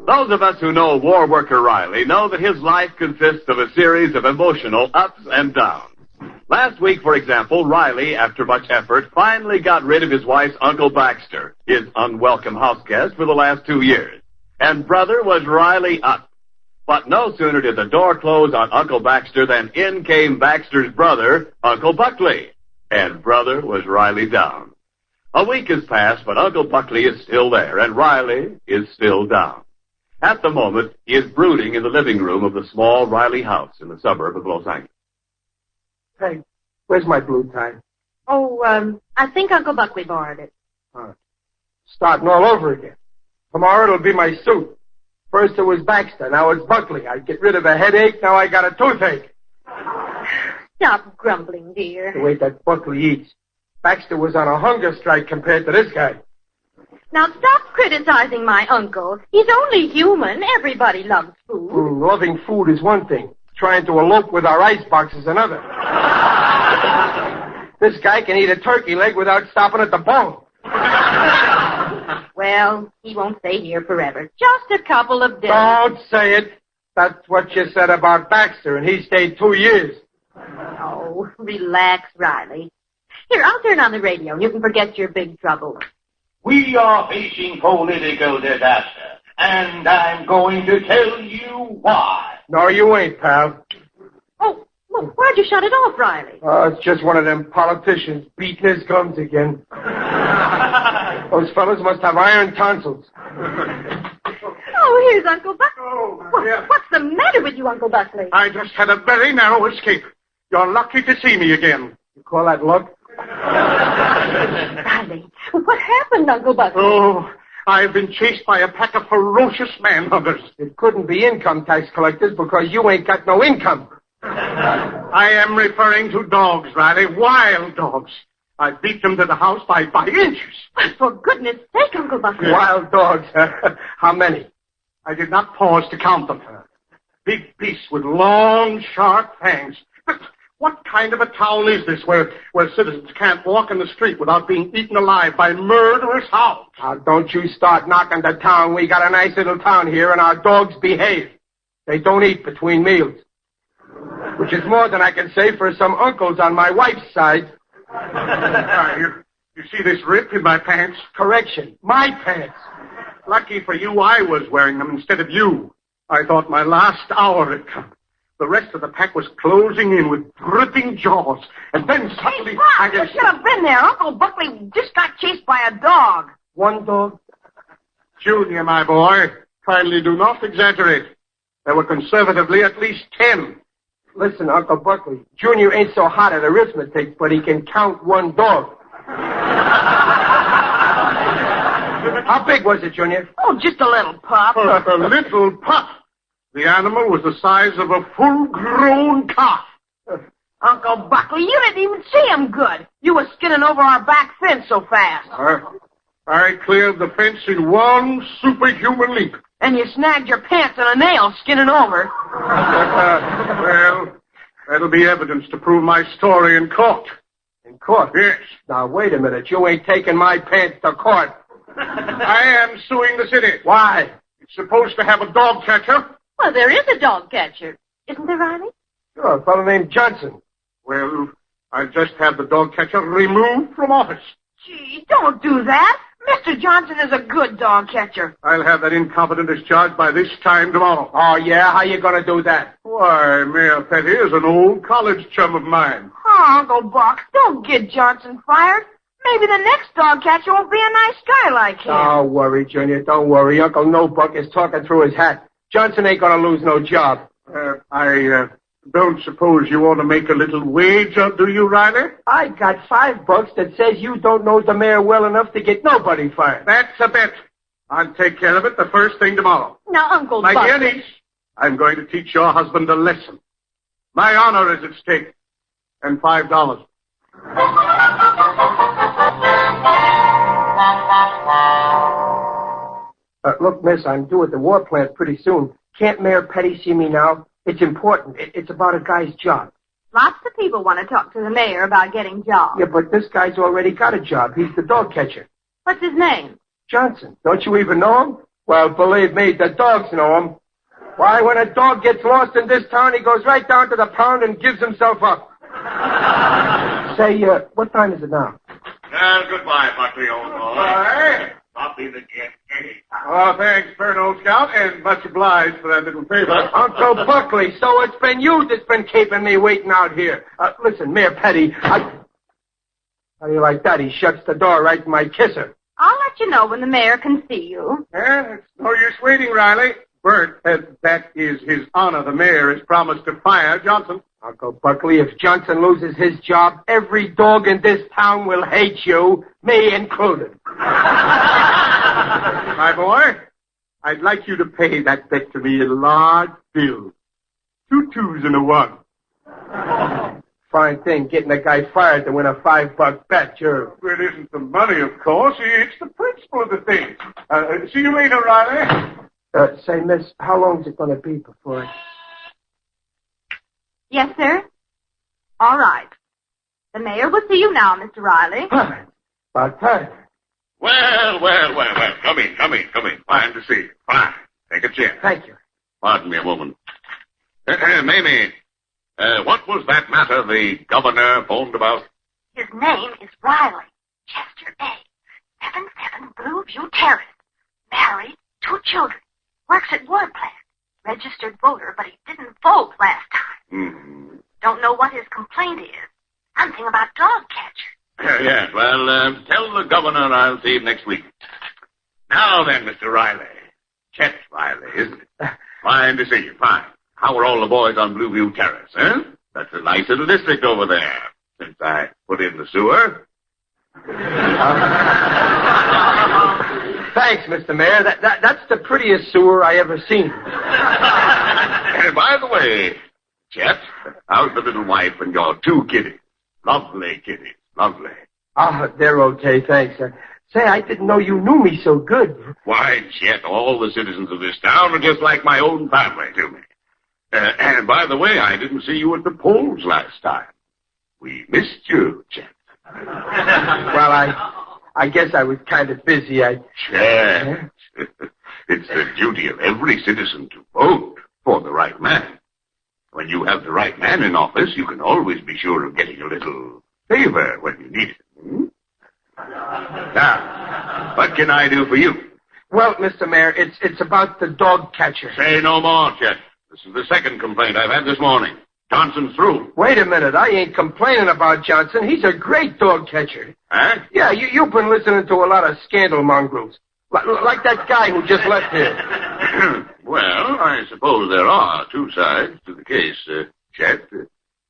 Those of us who know war worker Riley know that his life consists of a series of emotional ups and downs. Last week, for example, Riley, after much effort, finally got rid of his wife's Uncle Baxter, his unwelcome house guest for the last 2 years. And brother was Riley up. But no sooner did the door close on Uncle Baxter than in came Baxter's brother, Uncle Buckley. And brother was Riley down. A week has passed, but Uncle Buckley is still there, and Riley is still down. At the moment, he is brooding in the living room of the small Riley house in the suburb of Los Angeles. Hey, where's my blue tie? Oh, I think Uncle Buckley borrowed it. Starting all over again. Tomorrow it'll be my suit. First it was Baxter, now it's Buckley. I get rid of a headache, now I got a toothache. Stop grumbling, dear. The way that Buckley eats. Baxter was on a hunger strike compared to this guy. Now stop criticizing my uncle. He's only human. Everybody loves food. Loving food is one thing. Trying to elope with our icebox is another. This guy can eat a turkey leg without stopping at the bone. Well, he won't stay here forever. Just a couple of days. Don't say it. That's what you said about Baxter, and he stayed 2 years. Oh, relax, Riley. Here, I'll turn on the radio, and you can forget your big trouble. We are facing political disaster, and I'm going to tell you why. No, you ain't, pal. Oh, look, why'd you shut it off, Riley? Oh, it's just one of them politicians beating his gums again. Those fellas must have iron tonsils. Oh, here's Uncle Buckley. Oh, yeah. What's the matter with you, Uncle Buckley? I just had a very narrow escape. You're lucky to see me again. You call that luck? Riley, what happened, Uncle Buckley? Oh, I've been chased by a pack of ferocious manhunters. It couldn't be income tax collectors because you ain't got no income. I am referring to dogs, Riley, wild dogs. I beat them to the house by inches. For goodness sake, Uncle Buckley. Wild dogs, huh? How many? I did not pause to count them. Big beasts with long, sharp fangs. But what kind of a town is this where citizens can't walk in the street without being eaten alive by murderous hounds? Now, don't you start knocking the town. We got a nice little town here, and our dogs behave. They don't eat between meals. Which is more than I can say for some uncles on my wife's side. You see this rip in my pants? Correction, my pants. Lucky for you, I was wearing them instead of you. I thought my last hour had come. The rest of the pack was closing in with gripping jaws. And then suddenly... Hey, Bob, you should have been there. Uncle Buckley just got chased by a dog. One dog? Junior, my boy, kindly do not exaggerate. There were conservatively at least 10. Listen, Uncle Buckley, Junior ain't so hot at arithmetic, but he can count one dog. How big was it, Junior? Oh, just a little pup. A little pup. The animal was the size of a full-grown calf. Uncle Buckley, you didn't even see him good. You were skinning over our back fence so fast. I cleared the fence in one superhuman leap. And you snagged your pants on a nail skinning over. Well, that'll be evidence to prove my story in court. In court? Yes. Now, wait a minute. You ain't taking my pants to court. I am suing the city. Why? It's supposed to have a dog catcher. Well, there is a dog catcher. Isn't there, Riley? Sure, a fellow named Johnson. Well, I'll just have the dog catcher removed from office. Gee, don't do that. Mr. Johnson is a good dog catcher. I'll have that incompetent discharged by this time tomorrow. Oh, yeah? How you gonna do that? Why, Mayor Petty is an old college chum of mine. Oh, Uncle Buck, don't get Johnson fired. Maybe the next dog catcher won't be a nice guy like him. Don't worry, Junior. Don't worry. Uncle No Buck is talking through his hat. Johnson ain't gonna lose no job. I don't suppose you want to make a little wager, do you, Riley? I got $5 that says you don't know the mayor well enough to get nobody fired. That's a bet. I'll take care of it the first thing tomorrow. Now, Uncle My Buck... dear niece, I'm going to teach your husband a lesson. My honor is at stake. And $5. Look, miss, I'm due at the war plant pretty soon. Can't Mayor Petty see me now? It's important. It's about a guy's job. Lots of people want to talk to the mayor about getting jobs. Yeah, but this guy's already got a job. He's the dog catcher. What's his name? Johnson. Don't you even know him? Well, believe me, the dogs know him. Why, when a dog gets lost in this town, he goes right down to the pound and gives himself up. Say, what time is it now? Well, goodbye, Buckley, old boy. Bye. I'll be the guest anytime. Oh, thanks, Bert, old scout, and much obliged for that little favor. Uncle Buckley, so it's been you that's been keeping me waiting out here. Listen, Mayor Petty, How do you like that? He shuts the door right in my kisser. I'll let you know when the mayor can see you. Yeah, it's no use waiting, Riley. Bert, that is his honor. The mayor has promised to fire Johnson. Uncle Buckley, if Johnson loses his job, every dog in this town will hate you, me included. My boy, I'd like you to pay that bet to me in large bills. 2 2s and a 1. Fine thing, getting a guy fired to win a $5 bet, sure. Well, it isn't the money, of course. It's the principle of the thing. See you later, Riley. Say, miss, how long's it going to be before Yes, sir? All right. The mayor will see you now, Mr. Riley. About time. Well. Come in. Fine to see you. Fine. Take a chair. Thank you. Pardon me a moment. Mamie, what was that matter the governor phoned about? His name is Riley. Chester A. 77 Blueview Terrace. Married, 2 children. Works at war plant. Registered voter, but he didn't vote last time. Hmm. Don't know what his complaint is. Something about dog catcher. Yes, well, tell the governor I'll see him next week. Now then, Mr. Riley. Chet Riley, isn't it? Fine to see you, fine. How are all the boys on Blueview Terrace, eh? That's a nice little district over there, since I put in the sewer. Thanks, Mr. Mayor. That's the prettiest sewer I ever seen. And by the way, Chet, how's the little wife and your 2 kiddies? Lovely kiddies, lovely. They're okay, thanks. Say, I didn't know you knew me so good. Why, Chet, all the citizens of this town are just like my own family to me. And by the way, I didn't see you at the polls last time. We missed you, Chet. Well, I guess I was kind of busy. Chet, it's the duty of every citizen to vote for the right man. When you have the right man in office, you can always be sure of getting a little favor when you need it. Hmm? Now, what can I do for you? Well, Mr. Mayor, it's about the dog catcher. Say no more, Chet. This is the second complaint I've had this morning. Johnson's through. Wait a minute. I ain't complaining about Johnson. He's a great dog catcher. Huh? Yeah, you've been listening to a lot of scandal mongrels. Like that guy who just left here. Well, I suppose there are 2 sides to the case, Chet.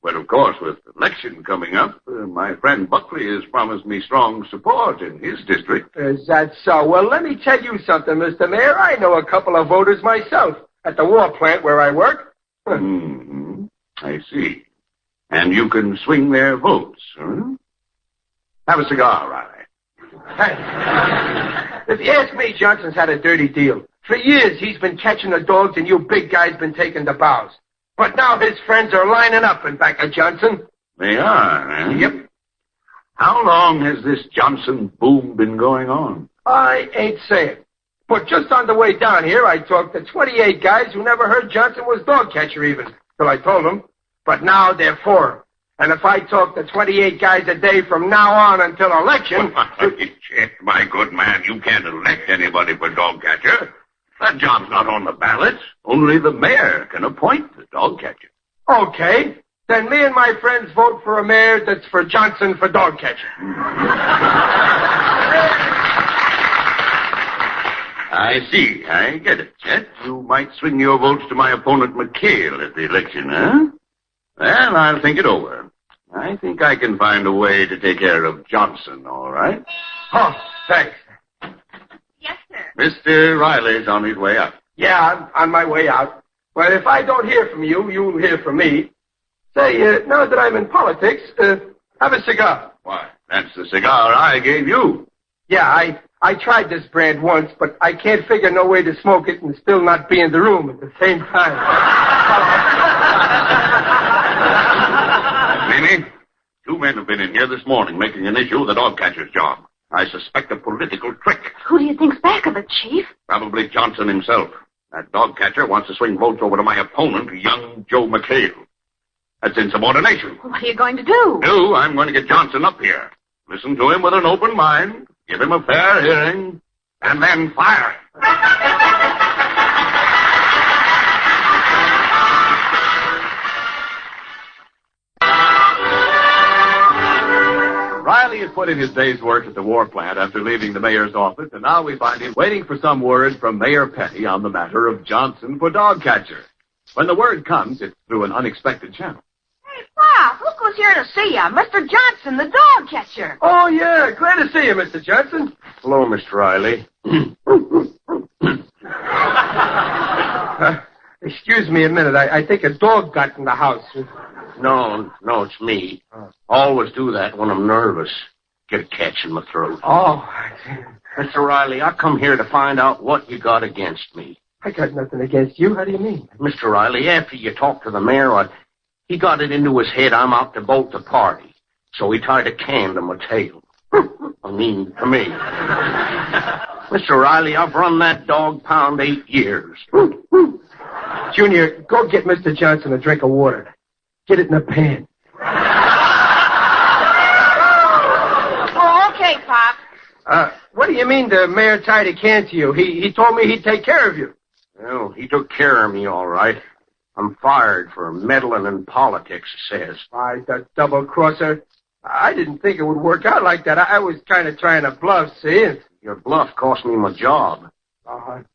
Well, of course, with the election coming up, my friend Buckley has promised me strong support in his district. Is that so? Well, let me tell you something, Mr. Mayor. I know a couple of voters myself at the war plant where I work. Mm-hmm. I see. And you can swing their votes, huh? Have a cigar, Riley. If you ask me, Johnson's had a dirty deal. For years, he's been catching the dogs, and you big guys been taking the bows. But now his friends are lining up in back of Johnson. They are, huh? Yep. How long has this Johnson boom been going on? I ain't saying. But just on the way down here, I talked to 28 guys who never heard Johnson was dog catcher even, till I told them. But now they're 4. And if I talk to 28 guys a day from now on until election... Chet, my good man, you can't elect anybody for dog catcher. That job's not on the ballot. Only the mayor can appoint the dog catcher. Okay. Then me and my friends vote for a mayor that's for Johnson for dog catcher. I see. I get it, Chet. You might swing your votes to my opponent McHale at the election, huh? Well, I'll think it over. I think I can find a way to take care of Johnson, all right? Oh, thanks. Yes, sir. Mr. Riley's on his way up. Yeah, I'm on my way out. Well, if I don't hear from you, you'll hear from me. Say, now that I'm in politics, have a cigar. Why, that's the cigar I gave you. Yeah, I tried this brand once, but I can't figure no way to smoke it and still not be in the room at the same time. Mamie, 2 men have been in here this morning making an issue of the dog catcher's job. I suspect a political trick. Who do you think's back of it, Chief? Probably Johnson himself. That dog catcher wants to swing votes over to my opponent, young Joe McHale. That's insubordination. What are you going to do? I'm going to get Johnson up here. Listen to him with an open mind, give him a fair hearing, and then fire him. Riley has put in his day's work at the war plant after leaving the mayor's office, and now we find him waiting for some word from Mayor Petty on the matter of Johnson for dog catcher. When the word comes, it's through an unexpected channel. Hey, Pop, look who's here to see you. Mr. Johnson, the dog catcher. Oh, yeah. Glad to see you, Mr. Johnson. Hello, Mr. Riley. Excuse me a minute. I think a dog got in the house. No, it's me. Always do that when I'm nervous. Get a catch in my throat. Oh, Mr. Riley, I come here to find out what you got against me. I got nothing against you. How do you mean? Mr. Riley, after you talked to the mayor, he got it into his head I'm out to vote the party. So he tied a can to my tail. To me. Mr. Riley, I've run that dog pound 8 years. Junior, go get Mr. Johnson a drink of water. Get it in a pan. Oh, okay, Pop. What do you mean the mayor tied a can to you? He told me he'd take care of you. Well, he took care of me, all right. I'm fired for meddling in politics, he says. Why, the double-crosser. I didn't think it would work out like that. I was kind of trying to bluff, see? Your bluff cost me my job. I'm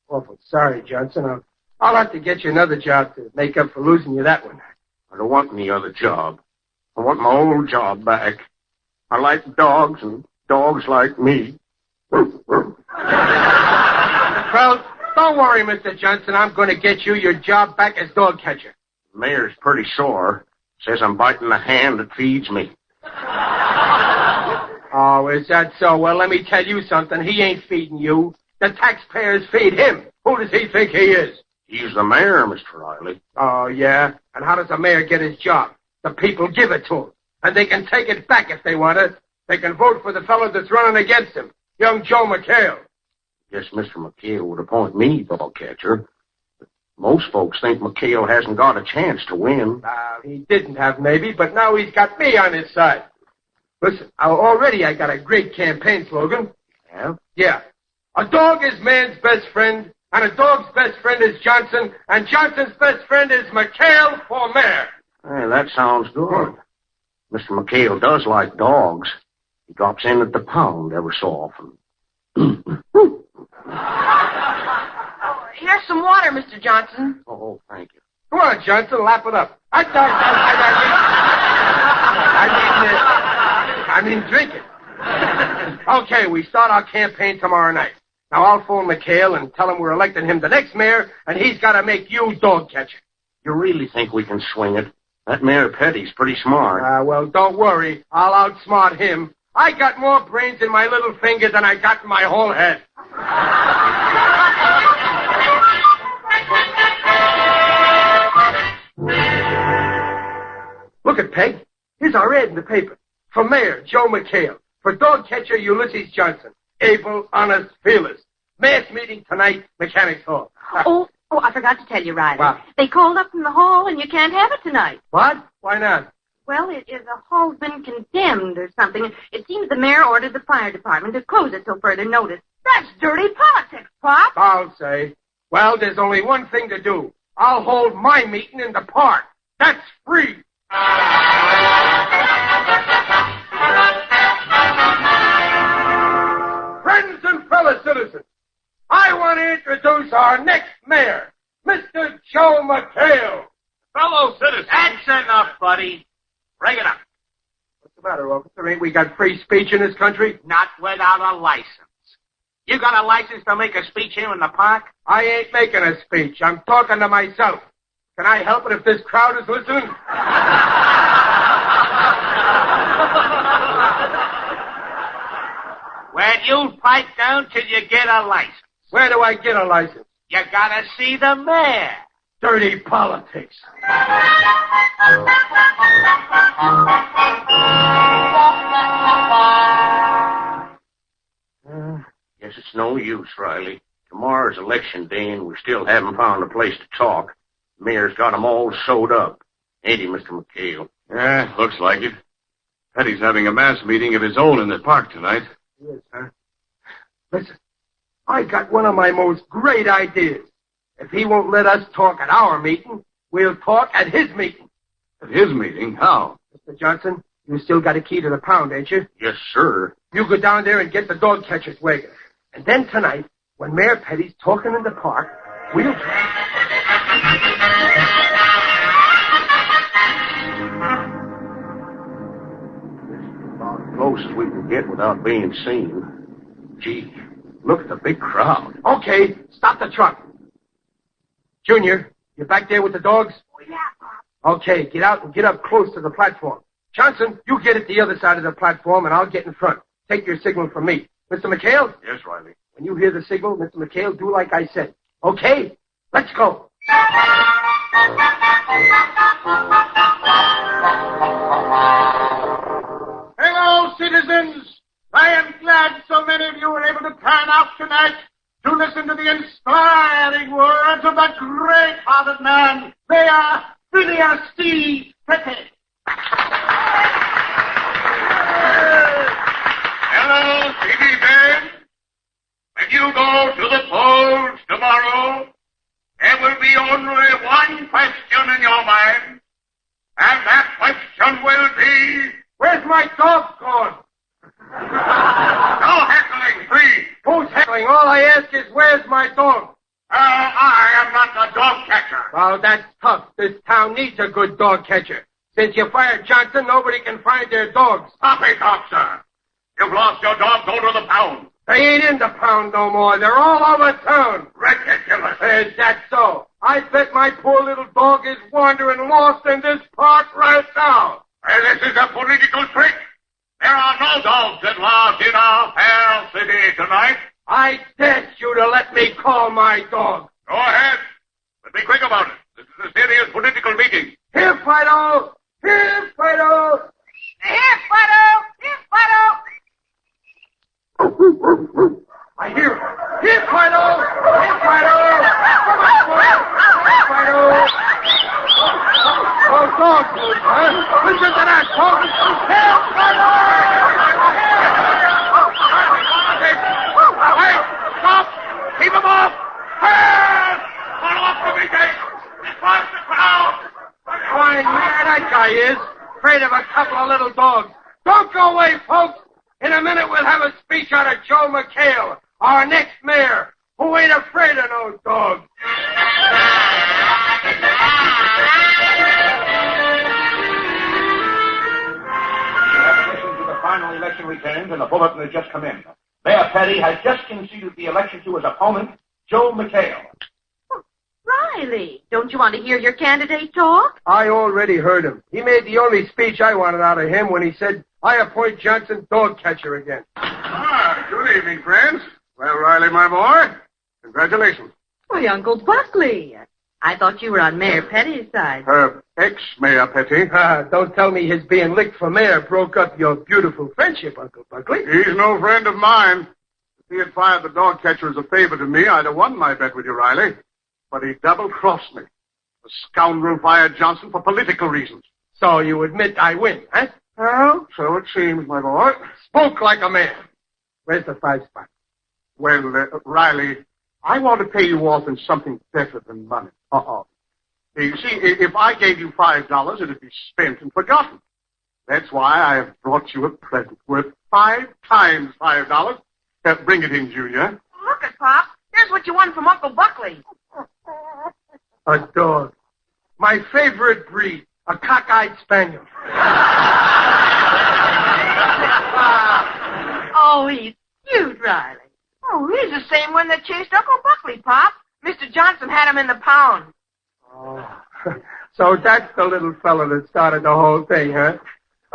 awful sorry, Johnson. I'll have to get you another job to make up for losing you that one. I don't want any other job. I want my old job back. I like dogs, and dogs like me. Well, don't worry, Mr. Johnson. I'm going to get you your job back as dog catcher. The mayor's pretty sore. Says I'm biting the hand that feeds me. Oh, is that so? Well, let me tell you something. He ain't feeding you. The taxpayers feed him. Who does he think he is? He's the mayor, Mr. Riley. Oh, yeah? And how does the mayor get his job? The people give it to him. And they can take it back if they want it. They can vote for the fellow that's running against him, young Joe McHale. Guess Mr. McHale would appoint me dog catcher. But most folks think McHale hasn't got a chance to win. He didn't have, maybe, but now he's got me on his side. Listen, already I got a great campaign slogan. Yeah? Yeah. A dog is man's best friend, and a dog's best friend is Johnson, and Johnson's best friend is McHale for mayor. Hey, that sounds good. Mr. McHale does like dogs. He drops in at the pound every so often. Here's some water, Mr. Johnson. Oh, thank you. Come on, Johnson, lap it up. I mean, drink it. Okay, we start our campaign tomorrow night. Now, I'll phone McHale and tell him we're electing him the next mayor, and he's got to make you dog catcher. You really think we can swing it? That Mayor Petty's pretty smart. Well, don't worry. I'll outsmart him. I got more brains in my little finger than I got in my whole head. Look at Peg. Here's our ad in the paper. For Mayor, Joe McHale. For dog catcher, Ulysses Johnson. Able, honest, fearless. Mass meeting tonight, Mechanics Hall. Oh, I forgot to tell you, Riley. What? They called up from the hall, and you can't have it tonight. What? Why not? Well, the hall's been condemned or something. It seems the mayor ordered the fire department to close it till further notice. That's dirty politics, Pop. I'll say. Well, there's only one thing to do. I'll hold my meeting in the park. That's free. Friends and fellow citizens, I want to introduce our next mayor, Mr. Joe McHale. Fellow citizens. That's enough, buddy. Bring it up. What's the matter, officer? Ain't we got free speech in this country? Not without a license. You got a license to make a speech here in the park? I ain't making a speech. I'm talking to myself. Can I help it if this crowd is listening? Well, you'll pipe down till you get a license. Where do I get a license? You gotta see the mayor. Dirty politics. Guess it's no use, Riley. Tomorrow's election day, and we still haven't found a place to talk. The mayor's got 'em all sewed up. Ain't he, Mr. McHale? Yeah, looks like it. Petty's having a mass meeting of his own in the park tonight. Yes, huh? Listen, I got one of my most great ideas. If he won't let us talk at our meeting, we'll talk at his meeting. At his meeting? How? Mr. Johnson, you still got a key to the pound, ain't you? Yes, sir. You go down there and get the dog catcher's wagon. And then tonight, when Mayor Petty's talking in the park, we'll talk. About close as we can get without being seen. Gee, look at the big crowd. Okay, stop the truck. Junior, you back there with the dogs? Oh, yeah, Pop. Okay, get out and get up close to the platform. Johnson, you get at the other side of the platform, and I'll get in front. Take your signal from me. Mr. McHale? Yes, Riley. When you hear the signal, Mr. McHale, do like I said. Okay? Let's go. Hello, citizens. I am glad so many of you were able to turn out tonight to listen to the inspiring words of that great-hearted man, Mayor William C. Petty. Hello, citizens. When you go to the polls tomorrow, there will be only one question in your mind, and that question will be, Where's my dog gone? no heckling, please. Who's heckling? All I ask is, where's my dog? I am not the dog catcher. Well, that's tough. This town needs a good dog catcher. Since you fired Johnson, nobody can find their dogs. Stop it, officer. You've lost your dog. Go to the pound. They ain't in the pound no more. They're all over town. Ridiculous. Is that so? I bet my poor little dog is wandering lost in this park right now. Well, this is a political trick. There are no dogs at large in our fair city tonight. I dare you to let me call my dog. Go ahead. But be quick about it. This is a serious political meeting. Here, Fido! Here, Fido! Here, Fido! Here, Fido! I hear him. Here, Fido! Here, Fido! Come on, boy! Here, Fido! Oh, dog food, huh? Listen to that, folks! Here, Fido! Wait! Stop! Keep him off! Hey! Follow up to me, Jake! Across the crowd! Fine, yeah, that guy is. Afraid of a couple of little dogs. Don't go away, folks! In a minute, we'll have a speech out of Joe McHale, our next mayor, who ain't afraid of no dogs. To the final election returns, and the bulletin has just come in. Mayor Petty has just conceded the election to his opponent, Joe McHale. Riley, don't you want to hear your candidate talk? I already heard him. He made the only speech I wanted out of him when he said, I appoint Johnson dog catcher again. Good evening, friends. Well, Riley, my boy, congratulations. Why, Uncle Buckley. I thought you were on Mayor Petty's side. Ex-Mayor Petty. Don't tell me his being licked for mayor broke up your beautiful friendship, Uncle Buckley. He's no friend of mine. If he had fired the dog catcher as a favor to me, I'd have won my bet with you, Riley. But he double-crossed me. The scoundrel fired Johnson for political reasons. So you admit I win, huh? Well, so it seems, my boy. Spoke like a man. Where's the 5 spot? Well, Riley, I want to pay you off in something better than money. You see, if I gave you $5, it'd be spent and forgotten. That's why I have brought you a present worth 5 times $5. Bring it in, Junior. Look at Pop. Here's what you won from Uncle Buckley. A dog. My favorite breed. A cockeyed spaniel. Oh, he's cute, Riley. Oh, he's the same one that chased Uncle Buckley, Pop. Mr. Johnson had him in the pound. Oh, so that's the little fella that started the whole thing, huh?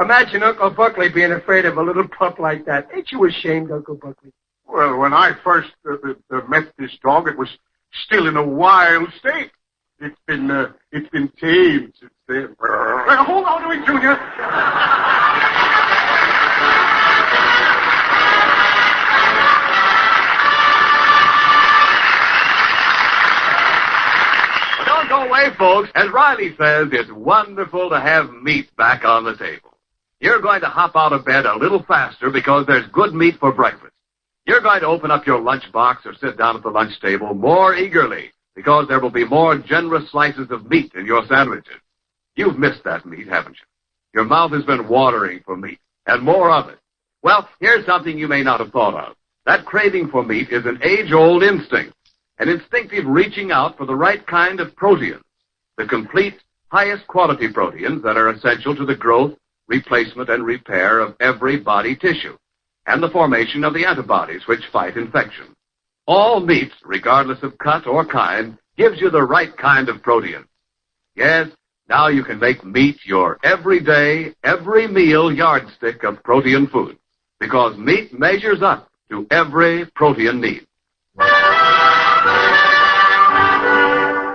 Imagine Uncle Buckley being afraid of a little pup like that. Ain't you ashamed, Uncle Buckley? Well, when I first met this dog, it was still in a wild state. It's been tamed since then. Hold on to it, Junior. go away, folks. As Riley says, it's wonderful to have meat back on the table. You're going to hop out of bed a little faster because there's good meat for breakfast. You're going to open up your lunchbox or sit down at the lunch table more eagerly because there will be more generous slices of meat in your sandwiches. You've missed that meat, haven't you? Your mouth has been watering for meat, and more of it. Well, here's something you may not have thought of. That craving for meat is an age-old instinct, an instinctive reaching out for the right kind of proteins, the complete, highest quality proteins that are essential to the growth, replacement, and repair of every body tissue, and the formation of the antibodies which fight infection. All meat, regardless of cut or kind, gives you the right kind of protein. Yes, now you can make meat your everyday, every meal yardstick of protein food, because meat measures up to every protein need.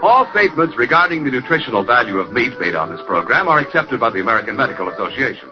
All statements regarding the nutritional value of meat made on this program are accepted by the American Medical Association.